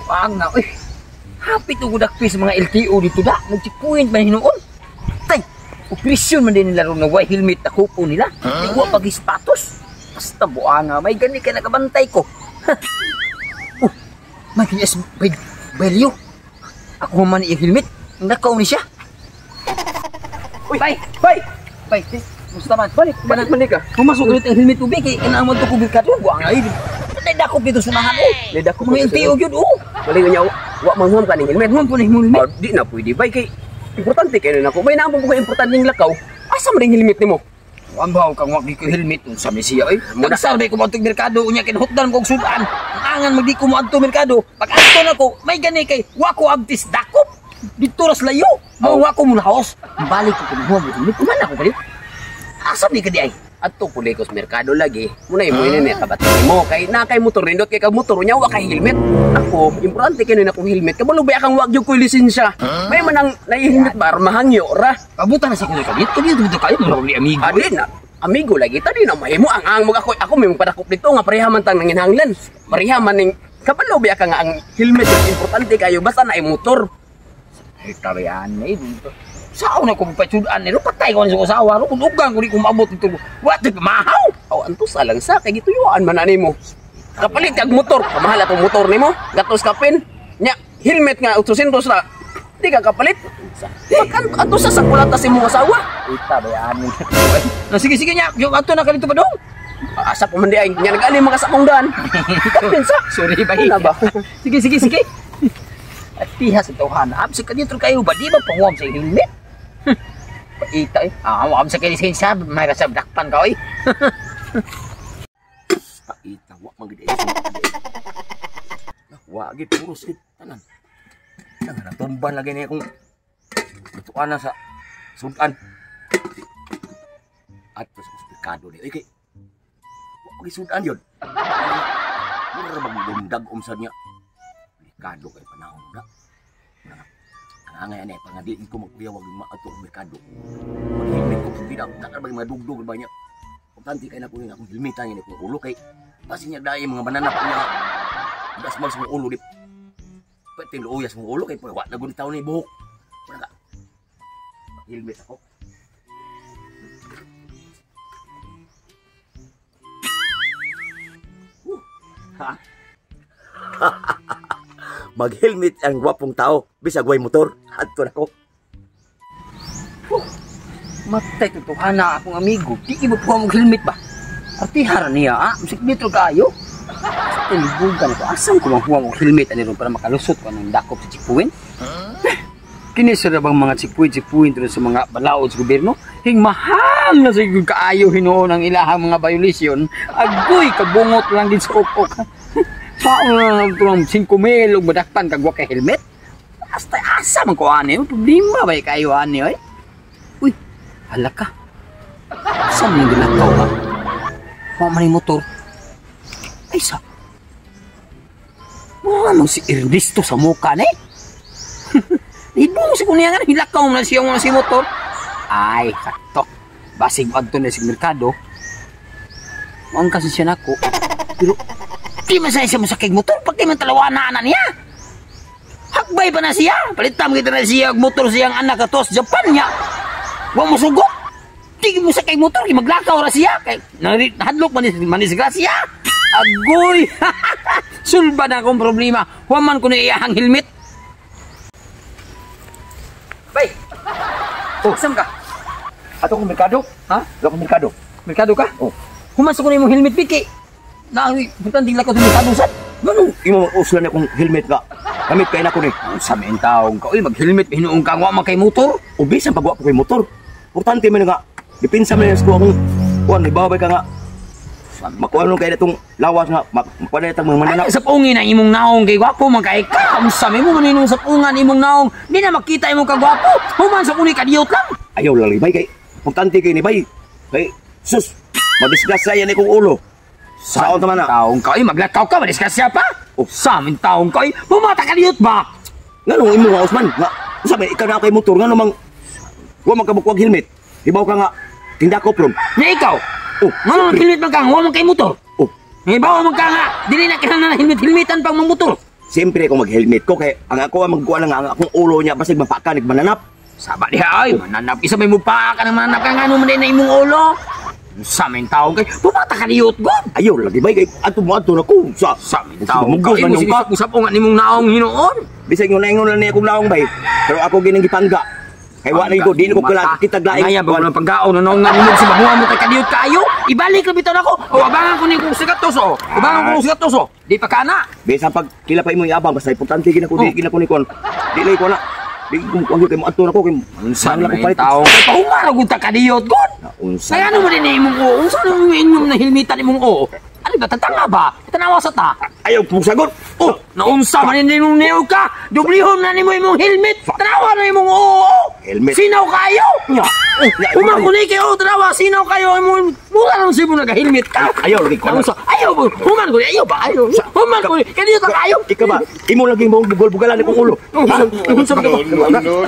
Nga, hapit o gudakpi sa mga LTO dito da. Nag-checkpoint man hinoon. Tay, operasyon man din nila ron na way helmet na kupo nila. Iwa pag-ispatos. Basta nga, may gani ka nakabantay ko. May kanyas value. Ako man yung helmet. Nakaw ni siya. Uy, bay! Musta man? Balik ka. Pumasok ulit ang helmet ubig. Kailangan ito kubig ka doon. Buang nga, dakop dito sunahan dakop mga LTO yun balik niya wa manghum ka ning helmet po na helmet di na pwede bay kay importante kay na ko may naampo ko importante ning lakaw asa man ning helmet nimo ambaw kang wa ko helmet unsa mi siya nagsaw di ko mo merkado unya kin hotdan kog sudan angan magdi ko mo adto merkado pag adto nako may gani kay wa ko abtis dakop dito ras layo wa ko mo haos balik ko mo helmet man ako kali asa di ka di ay adto puli ko sa merkado lagi muna imo ini kabatid mo kay na kay motor nindot kay kag motor nya wa kay helmet ako importante kay na akong helmet kabalo ba akong wag gyud ko lisensya may man ang helmet bar mahangyo ra kabutan na sa kuno kadito kayo mo ni amigo na amigo lagi tadi na mahimo ang mo ako may padakop dito nga pareha man tang nanginhanglan pareha man ning kabalo ba ka nga ang helmet importante kayo basta na motor tabian na dito. Sao na ko pachudan nilo patay ko sa usawa ro kun ugang ko di ko maabot ito. What the mahaw? Aw anto salang sa kay gituyuan man animo. Kapalit kag motor, kamahal atong motor nimo. Gatos kapin. Nya helmet nga 800 ra. Di ka kapalit. Makan ato sa sakulata si mong asawa. Ita bayan. Na sige nya, yo ato na kadto pa dong. Asa pa man di ay nya nag-ali mga sakong daan. Kapin sa. Sorry ba ba? Sige. At tihas ito hanap sa kadito kayo ba di ba pangwam sa helmet? Paita wam sa kayo sa may kasab dakpan ka paita wa magid wa gid puros gid tanan nang natumban lagi ni akong tuan na sa sudan at sa merkado ni kay wa magid sudan yon mura magdumdag umsad niya merkado kay panahon na angay ane pangadiin ko magkuya wag maato ang merkado helmet ko tidak tak ba madugdog banyak importante kay na ko nga akong helmetan ini ko ulo kay basi nya dai mga banana ko nga das mal sa ulo di pati luyas mo ulo kay wa na gud taw ni buhok para helmet ako mag-helmet ang gwapong tao bisag way motor adto nako matay tutuhana akong amigo di ibo po mo helmet ba artihara niya musik dito kayo tilibugan ko asam ko mahuwa mo helmet ani ron para makalusot ko ng dakop sa checkpoint kini sa bang mga checkpoint sa mga balaod sa gobyerno hing mahal na sa kaayo hinoon ang ilahang mga violation agoy kabungot lang din sa ukok saan na nagturang 5,000 ug madakpan kag wa kay helmet hasta asa man ko ani problema ba kayo ani uy hala ka saan mo ginagaw ka wa man yung motor ay sa wala mo si Ernesto sa muka ni idong si kunya nga hilakaw mo na siya mo si motor ay katok basig adto na si merkado ang kasi siya nako pero di masaya siya masakig motor pag di man talawana niya hakbay pa na siya palitam kita na siya motor siyang anak atos Japan niya wa mo sugot di mo sakig motor maglakaw ra siya kay nahadlok manis grasya agoy sulba na akong problema human ko na iyahang helmet bay saan ka ato ko merkado ha ato ko merkado ka human sa ko na imong helmet piki nahi bukan dila ko tumisadusan ganun imo usulan akong helmet ka gamit kay nako ni sa men taong ka mag-helmet hinuong ka wa man kay motor ubis ang pagwa ko kay motor importante man nga dipinsa man sa akong kuan ibabay ka nga makuha kay datong lawas nga makuha itang mga mananaw sa pungin na imong naong kay gwapo man kay ka unsa mo man inong sa pungan imong naong di na makita imong kagwapo human sa kuni kadiyot lang ayaw lalibay kay importante kay ni bay kay sus madisgrasya yan ikong ulo Saon naman na? Taong ka, maglakaw ka, madiskasya pa? O sa amin taong ka, bumata ka niyot ba? Nga nung imo nga, Osman, nga, sabi, ikaw na kay motor, nga namang, huwag magkabukwag helmet, ibaw ka nga, tindakop ron. Nga ikaw? Nga nung helmet man ka, huwag man kay motor. Ibaw man ka nga, dili na kailangan na helmet-helmetan pang mga motor. siyempre ako mag-helmet ko kay ang ako ang magkuha lang ang akong ulo niya basig mapakanig mananap. Saba diha ay, mananap isa may mupa ka ng mananap kay ngano man din na imong ulo. Sa aming tao kay pumata ka niyot god. Ayaw lagi bay kay ato na ko Sa aming tao Mugos kay man mo yung ka. usap nga nimong naong hinuon. Bisag yung naingon lang niya akong laong bay. Pero ako ginang gipangga. Kay wa na ko di na ko kala kita glaing. Ngaya ba mo ng pagkaon no nga nimong si mahuwa mo kay kadiyot kayo. Ibalik lang bitaw nako. O abangan ko ni kung sigatos o. Abangan ko kung sigatos o. Di pa kana. Bisa pag kila pa imo yabang basta importante gina ko di gina ko ni kon. Dili ko na. Di ko mo kay mo ato nako kay Unsa man yung tao? Kay pahumara gud ta kadiyot god. Unsa. Kaya ano mo din imong o? Unsa ano yung inyong na hilmitan imong o? Ano ba tatanga ba? Tanawa sa ta. Ayaw ko sagot. Oh, naunsa man din imong neo ka? Dublihon na nimo imong helmet. Tanawa na imong o. Helmet. Sinaw kayo? Nya. Uma ko ni kayo tanawa sinaw kayo imong mura lang si mo naga-helmet ka. Ayaw lagi ko. Naunsa? Ayaw mo. Human ko ni ayaw ba? Ayaw. Human ko ni. Kaya dito kayo. Ikaw ba? Imo lagi mo bugol-bugalan akong ulo. Unsa ba? No, no, no.